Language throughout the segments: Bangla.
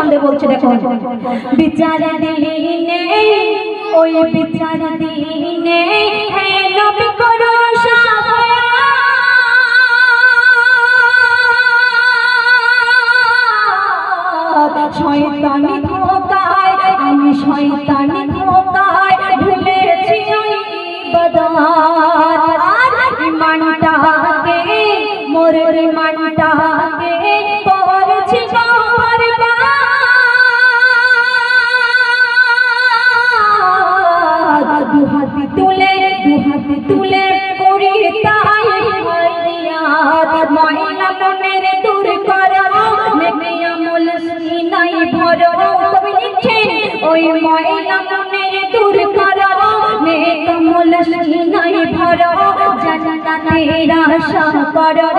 সম্বন্ধে বলছে দেখো, বিচার দিনে ওই বিচার দিনে হে নবী করো শয়তানি ধোকায়, আমি শয়তানি ধোকায় ভুলেছি ওই ইবাদত। আর ইমানটাকে মোর ইমানটাকে করেছি বরবাদ। দুহাত তুলে করি তাই ফরিয়াদ, ময়লা মনের দূর করো নেকি আমল সিনাই ভরো। কবি লিখছেন ওই ময়লা মনের দূর করো নেকি আমল সিনাই ভরো। জান্নাতের আশা করো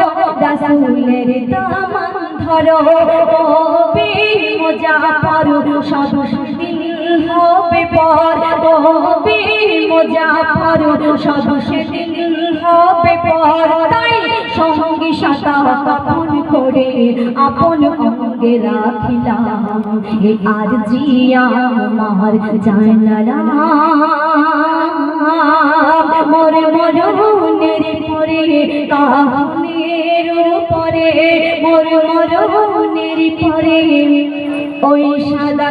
রাসূলের দামান ধরো। ও বীর মুজাফফর সব দিন হবে পর, ও বীর মুজাফফর সব দিন হবে পর। তাই সঙ্গী সাথা কাপন করে আপন অঙ্গে রাখিলাম, এ আর জিয়া আমার জানালাম। মোর মরহুনের পরে কাহিনীর উপরে, মোর মরহুনের পরে ওই সাদা